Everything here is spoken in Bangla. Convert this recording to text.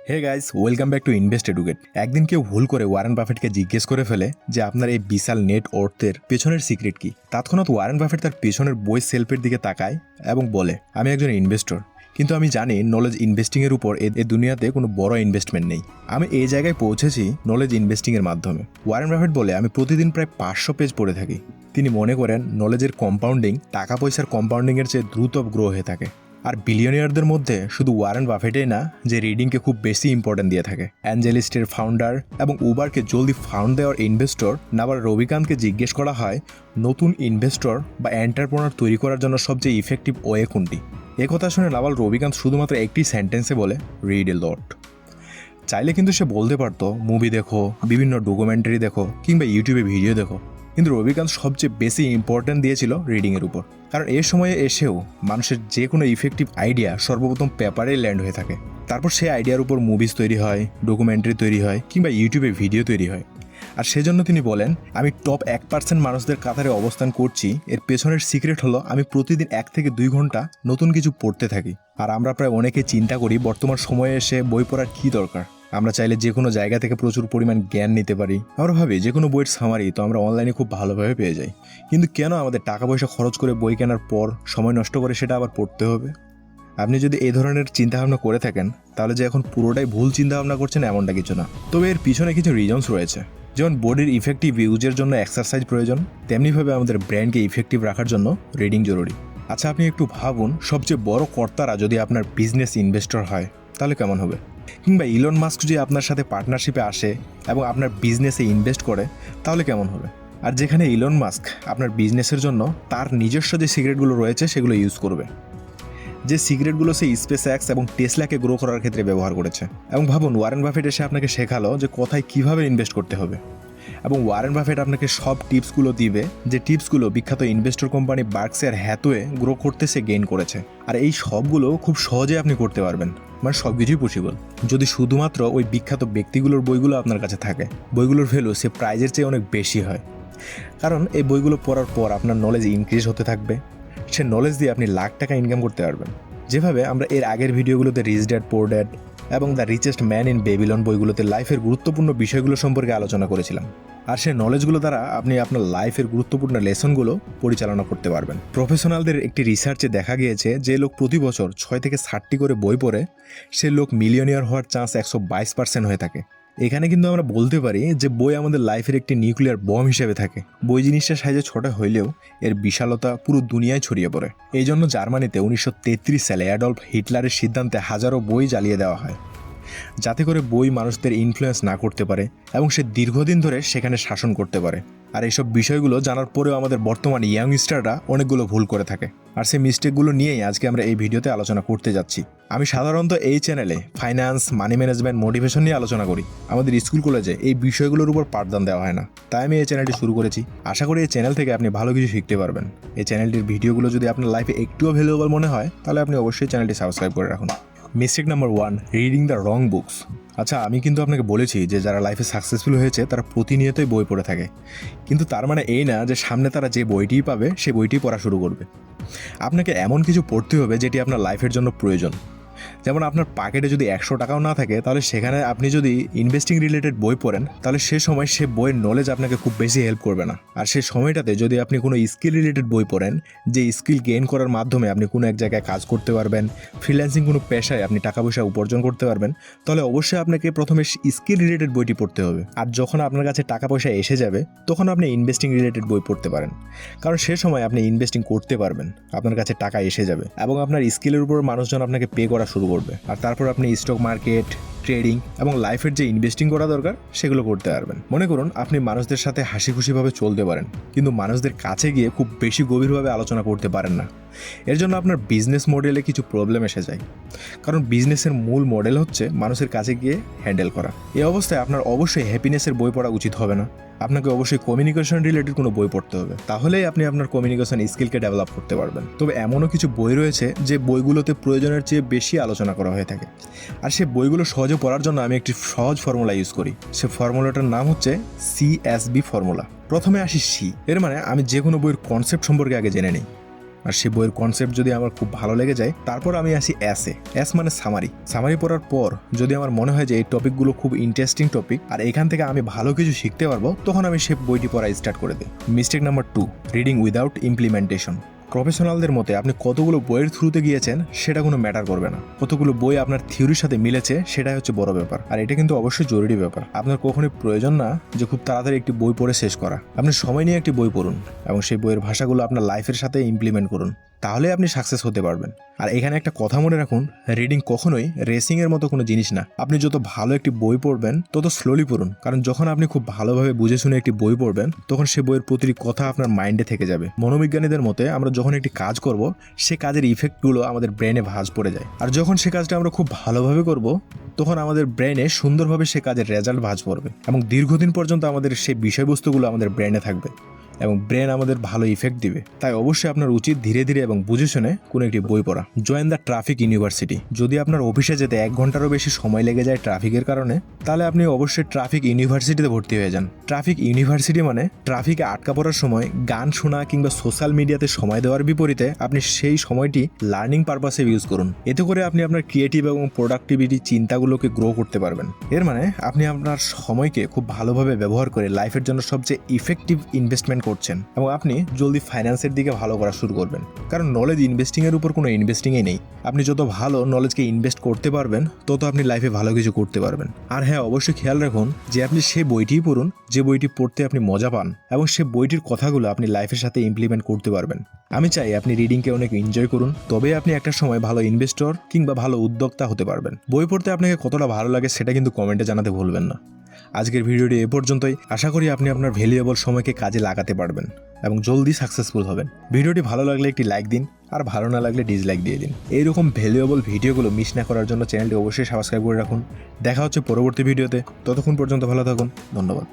Hey guys, welcome back to Invest Educate. একদিন কেউ ভুল করে ওয়ারেন বাফেটকে জিজ্ঞেস করে ফেলে যে আপনার এই বিশাল নেট ওর্থের পেছনের সিক্রেট কি। তৎক্ষণাৎ ওয়ারেন বাফেট তার পেছনের বই সেলফের দিকে তাকায় এবং বলে, আমি একজন ইনভেস্টর, কিন্তু আমি জানি নলেজ ইনভেস্টিংয়ের উপর এই দুনিয়াতে কোনো বড় ইনভেস্টমেন্ট নেই। আমি এই জায়গায় পৌঁছেছি নলেজ ইনভেস্টিংয়ের মাধ্যমে। ওয়ারেন বাফেট বলে, আমি প্রতিদিন প্রায় 500 পেজ পড়ে থাকি। তিনি মনে করেন নলেজের কম্পাউন্ডিং টাকা পয়সার কম্পাউন্ডিংয়ের চেয়ে দ্রুত গ্রো হয়ে থাকে। আর বিলিয়নিয়ারদের মধ্যে শুধু ওয়ারেন বাফেটই না যে রিডিংকে খুব বেশি ইম্পর্টেন্ট দিয়ে থাকে। অ্যাঞ্জেলিস্টের ফাউন্ডার এবং উবারকে জলদি ফাউন্ড দেওয়ার ইনভেস্টর নাবার রবিকান্তকে জিজ্ঞেস করা হয় নতুন ইনভেস্টর বা এন্টারপ্রেনার তৈরি করার জন্য সবচেয়ে ইফেক্টিভ ওয়ে কোনটি। একথা শুনে নাবাল রবিকান্ত শুধুমাত্র একটি সেন্টেন্সে বলে, রিড এ লট। চাইলে কিন্তু সে বলতে পারতো মুভি দেখো, বিভিন্ন ডকুমেন্টারি দেখো, কিংবা ইউটিউবে ভিডিও দেখো, কিন্তু রবিকান্ত সবচেয়ে বেশি ইম্পর্টেন্ট দিয়েছিল রিডিংয়ের উপর। কারণ এ সময়ে এসেও মানুষের যে কোনো ইফেক্টিভ আইডিয়া সর্বপ্রথম পেপারেই ল্যান্ড হয়ে থাকে। তারপর সেই আইডিয়ার উপর মুভিজ তৈরি হয়, ডকুমেন্টারি তৈরি হয়, কিংবা ইউটিউবে ভিডিও তৈরি হয়। আর সেজন্য তিনি বলেন, আমি টপ 1% মানুষদের কাতারে অবস্থান করছি। এর পেছনের সিক্রেট হলো আমি প্রতিদিন 1 থেকে 2 ঘন্টা নতুন কিছু পড়তে থাকি। আর আমরা প্রায় অনেকে চিন্তা করি বর্তমান সময়ে এসে বই পড়ার কী দরকার। আমরা চাইলে যে কোনো জায়গা থেকে প্রচুর পরিমাণ জ্ঞান নিতে পারি। আমরা ভাবি যে কোনো বইয়ের সামারি তো আমরা অনলাইনে খুব ভালোভাবে পেয়ে যাই, কিন্তু কেন আমাদের টাকা পয়সা খরচ করে বই কেনার পর সময় নষ্ট করে সেটা আবার পড়তে হবে? আপনি যদি এই ধরনের চিন্তাভাবনা করে থাকেন তাহলে যে এখন পুরোটাই ভুল চিন্তাভাবনা করছেন এমনটা কিছু না। তবে এর পিছনে কিছু রিজনস রয়েছে। যেমন বডির ইফেক্টিভ ইউজের জন্য এক্সারসাইজ প্রয়োজন, তেমনিভাবে আমাদের ব্রেনকে ইফেক্টিভ রাখার জন্য রিডিং জরুরি। আচ্ছা, আপনি একটু ভাবুন, সবচেয়ে বড় কর্তারা যদি আপনার বিজনেস ইনভেস্টর হয় তাহলে কেমন হবে? কিংবা ইলন মাস্ক যদি আপনার সাথে পার্টনারশিপে আসে এবং আপনার বিজনেসে ইনভেস্ট করে তাহলে কেমন হবে? আর যেখানে ইলন মাস্ক আপনার বিজনেসের জন্য তার নিজস্ব যে সিক্রেটগুলো রয়েছে সেগুলো ইউজ করবে, যে সিক্রেটগুলো সে স্পেস এক্স এবং টেসলাকে গ্রো করার ক্ষেত্রে ব্যবহার করেছে। এবং ভাবুন, ওয়ারেন বাফেট এসে আপনাকে শেখালো যে কোথায় কীভাবে ইনভেস্ট করতে হবে, এবং ওয়ারেন বাফেট আপনাকে সব টিপসগুলো দিবে যে টিপসগুলো বিখ্যাত investor company Berkshire Hathaway grow করতে সে গেইন করেছে। আর এই সবগুলো খুব সহজে আপনি করতে পারবেন, মানে সব কিছুই পসিবল যদি শুধুমাত্র ওই বিখ্যাত ব্যক্তিগুলোর বইগুলো আপনার কাছে থাকে। বইগুলোর ভ্যালু সে প্রাইজের চেয়ে অনেক বেশি হয়, কারণ এই বইগুলো পড়ার পর আপনার নলেজ ইনক্রিজ হতে থাকবে। সে নলেজ দিয়ে আপনি লাখ টাকা ইনকাম করতে পারবেন। যেভাবে আমরা এর আগের ভিডিওগুলোতে রিচ ড্যাড পোর ড্যাড এবং the richest man in Babylon বইগুলোতে লাইফের গুরুত্বপূর্ণ বিষয়গুলো সম্পর্কে আলোচনা করেছিলাম। আর সেই নলেজগুলো দ্বারা আপনি আপনার লাইফের গুরুত্বপূর্ণ লেসনগুলো পরিচালনা করতে পারবেন। প্রফেশনালদের একটি রিসার্চে দেখা গিয়েছে যে লোক প্রতি বছর 6 থেকে 7টি করে বই পড়ে সে লোক মিলিয়নিয়ার হওয়ার চান্স 122% হয়ে থাকে। এখানে কিন্তু আমরা বলতে পারি যে বই আমাদের লাইফের একটি নিউক্লিয়ার বম হিসেবে থাকে। বই জিনিসটা সাইজে ছোট হইলেও এর বিশালতা পুরো দুনিয়ায় ছড়িয়ে পড়ে। এই জন্য জার্মানিতে 1933 সালে অ্যাডলফ হিটলারের সিদ্ধান্তে হাজারো বই জ্বালিয়ে দেওয়া হয়, যাতে করে বই মানুষদের ইনফ্লুয়েন্স না করতে পারে এবং সে দীর্ঘদিন ধরে সেখানে শাসন করতে পারে। আর এইসব বিষয়গুলো জানার পরেও আমাদের বর্তমান ইয়াংস্টাররা অনেকগুলো ভুল করে থাকে। আর সেই মিস্টেকগুলো নিয়েই আজকে আমরা এই ভিডিওতে আলোচনা করতে যাচ্ছি। আমি সাধারণত এই চ্যানেলে ফাইন্যান্স, মানি ম্যানেজমেন্ট, মোটিভেশন নিয়ে আলোচনা করি। আমাদের স্কুল কলেজে এই বিষয়গুলোর উপর পাঠদান দেওয়া হয় না, তাই আমি এই চ্যানেলটি শুরু করেছি। আশা করি এই চ্যানেল থেকে আপনি ভালো কিছু শিখতে পারবেন। এই চ্যানেলটির ভিডিওগুলো যদি আপনার লাইফে একটুও ভ্যালুয়েবল মনে হয় তাহলে আপনি অবশ্যই চ্যানেলটি সাবস্ক্রাইব করে রাখুন। Mistake number 1, reading the wrong books. আচ্ছা, আমি কিন্তু আপনাকে বলেছি যে যারা লাইফে সাকসেসফুল হয়েছে তারা প্রতিনিয়তই বই পড়ে থাকে, কিন্তু তার মানে এই না যে সামনে তারা যে বইটিই পাবে সে বইটিই পড়া শুরু করবে। আপনাকে এমন কিছু পড়তে হবে যেটি আপনার লাইফের জন্য প্রয়োজন। যেমন আপনার পকেটে যদি 100 টাকাও না থাকে তাহলে সেখানে আপনি যদি ইনভেস্টিং রিলেটেড বই পড়েন তাহলে সে সময় সে বইয়ের নলেজ আপনাকে খুব বেশি হেল্প করবে না। আর সেই সময়টাতে যদি আপনি কোনো স্কিল রিলেটেড বই পড়েন, যে স্কিল গেইন করার মাধ্যমে আপনি কোনো এক জায়গায় কাজ করতে পারবেন, ফ্রিল্যান্সিং কোনো পেশায় আপনি টাকা পয়সা উপার্জন করতে পারবেন, তাহলে অবশ্যই আপনাকে প্রথমে স্কিল রিলেটেড বইটি পড়তে হবে। আর যখন আপনার কাছে টাকা পয়সা এসে যাবে তখন আপনি ইনভেস্টিং রিলেটেড বই পড়তে পারেন, কারণ সে সময় আপনি ইনভেস্টিং করতে পারবেন, আপনার কাছে টাকা এসে যাবে এবং আপনার স্কিলের উপর মানুষজন আপনাকে পে করা শুরু করবে। আর তারপর আপনি স্টক মার্কেট, ট্রেডিং এবং লাইফের যে ইনভেস্টিং করা দরকার সেগুলো করতে পারবেন। মনে করুন আপনি মানুষদের সাথে হাসি খুশিভাবে চলতে পারেন, কিন্তু মানুষদের কাছে গিয়ে খুব বেশি গভীরভাবে আলোচনা করতে পারেন না। এর জন্য আপনার বিজনেস মডেলে কিছু প্রবলেম এসে যায়, কারণ বিজনেসের মূল মডেল হচ্ছে মানুষের কাছে গিয়ে হ্যান্ডেল করা। এই অবস্থায় আপনার অবশ্যই হ্যাপিনেসের বই পড়া উচিত হবে না। আপনাকে অবশ্যই কমিউনিকেশন রিলেটেড কোনো বই পড়তে হবে, তাহলেই আপনি আপনার কমিউনিকেশন স্কিলকে ডেভেলপ করতে পারবেন। তবে এমনও কিছু বই রয়েছে যে বইগুলোতে প্রয়োজনের চেয়ে বেশি আলোচনা করা হয়ে থাকে, আর সেই বইগুলো সহজে পড়ার জন্য আমি একটি সহজ ফর্মুলা ইউজ করি। সে ফর্মুলাটার নাম হচ্ছে CSB ফর্মুলা। প্রথমে আসি সি, এর মানে আমি যে কোনো বইয়ের কনসেপ্ট সম্পর্কে আগে জেনে নিই। আর সেই বইয়ের কনসেপ্ট যদি আমার খুব ভালো লেগে যায়, তারপর আমি আসি এস মানে সামারি পড়ার পর যদি আমার মনে হয় যে এই টপিকগুলো খুব ইন্টারেস্টিং টপিক আর এখান থেকে আমি ভালো কিছু শিখতে পারবো, তখন আমি সেই বইটি পড়া স্টার্ট করে দিই। Mistake number 2, reading without implementation. প্রফেশনালদের মতে আপনি কতগুলো বইয়ের থ্রুতে গিয়েছেন সেটা কোনো ম্যাটার করবে না, কতগুলো বই আপনার থিওরির সাথে মিলেছে সেটাই হচ্ছে বড় ব্যাপার। আর এটা কিন্তু অবশ্যই জরুরি ব্যাপার। আপনার কখনোই প্রয়োজন না যে খুব তাড়াতাড়ি একটি বই পড়ে শেষ করা। আপনি সময় নিয়ে একটি বই পড়ুন এবং সেই বইয়ের ভাষাগুলো আপনার লাইফের সাথে ইমপ্লিমেন্ট করুন, তাহলে আপনি সাকসেস হতে পারবেন। আর এখানে একটা কথা মনে রাখুন, রিডিং কখনোই রেসিং এর মতো কোনো জিনিস না। আপনি যত ভালো একটি বই পড়বেন তত স্লোলি পড়ুন, কারণ যখন আপনি খুব ভালোভাবে বুঝে শুনে একটি বই পড়বেন তখন সে বইয়ের প্রতিটি কথা আপনার মাইন্ডে থেকে যাবে। মনোবিজ্ঞানীদের মতে আমরা যখন একটি কাজ করব সে কাজের ইফেক্টগুলো আমাদের ব্রেনে ভাঁজ পড়ে যায়, আর যখন সে কাজটা আমরা খুব ভালোভাবে করব তখন আমাদের ব্রেনে সুন্দরভাবে সে কাজের রেজাল্ট ভাঁজ পড়বে এবং দীর্ঘদিন পর্যন্ত আমাদের সেই বিষয়বস্তুগুলো আমাদের ব্রেনে থাকবে এবং ব্রেন আমাদের ভালো ইফেক্ট দিবে। তাই অবশ্যই আপনার উচিত ধীরে ধীরে এবং বুঝে শুনে কোনো একটি বই পড়া। Join the traffic university. যদি আপনার অফিসে যেতে 1 ঘন্টারও বেশি সময় লেগে যায় ট্রাফিকের কারণে, তাহলে আপনি অবশ্যই ট্রাফিক ইউনিভার্সিটিতে ভর্তি হয়ে যান। ট্রাফিক ইউনিভার্সিটি মানে ট্রাফিকে আটকা পড়ার সময় গান শোনা কিংবা সোশ্যাল মিডিয়াতে সময় দেওয়ার বিপরীতে আপনি সেই সময়টি লার্নিং পারপাসে ইউজ করুন। এতে করে আপনি আপনার ক্রিয়েটিভ এবং প্রোডাক্টিভিটি চিন্তাগুলোকে গ্রো করতে পারবেন। এর মানে আপনি আপনার সময়কে খুব ভালোভাবে ব্যবহার করে লাইফের জন্য সবচেয়ে ইফেক্টিভ ইনভেস্টমেন্ট করছেন এবং আপনি জলদি ফাইন্যান্সের দিকে ভালো করা শুরু করবেন। কারণ নলেজ ইনভেস্টিং এর উপর কোনো ইনভেস্টিংই নেই। আপনি যত ভালো নলেজকে ইনভেস্ট করতে পারবেন তত আপনি লাইফে ভালো কিছু করতে পারবেন। আর হ্যাঁ, অবশ্যই খেয়াল রাখুন যে আপনি সেই বইটিই পড়ুন যে বইটি পড়তে আপনি মজা পান এবং সেই বইটির কথাগুলো আপনি লাইফের সাথে ইমপ্লিমেন্ট করতে পারবেন। আমি চাই আপনি রিডিংকে অনেক এনজয় করুন, তবে আপনি একটা সময় ভালো ইনভেস্টর কিংবা ভালো উদ্যোক্তা হতে পারবেন। বই পড়তে আপনাকে কতটা ভালো লাগে সেটা কিন্তু কমেন্টে জানাতে ভুলবেন না। আজকের ভিডিওটি এ পর্যন্তই। আশা করি আপনি আপনার ভ্যালুয়েবল সময়কে কাজে লাগাতে পারবেন এবং জলদি সাকসেসফুল হবেন। ভিডিওটি ভালো লাগলে একটি লাইক দিন, আর ভালো না লাগলে ডিসলাইক দিয়ে দিন। এইরকম ভ্যালুয়েবল ভিডিওগুলো মিস না করার জন্য চ্যানেলটি অবশ্যই সাবস্ক্রাইব করে রাখুন। দেখা হচ্ছে পরবর্তী ভিডিওতে। ততক্ষণ পর্যন্ত ভালো থাকুন। ধন্যবাদ।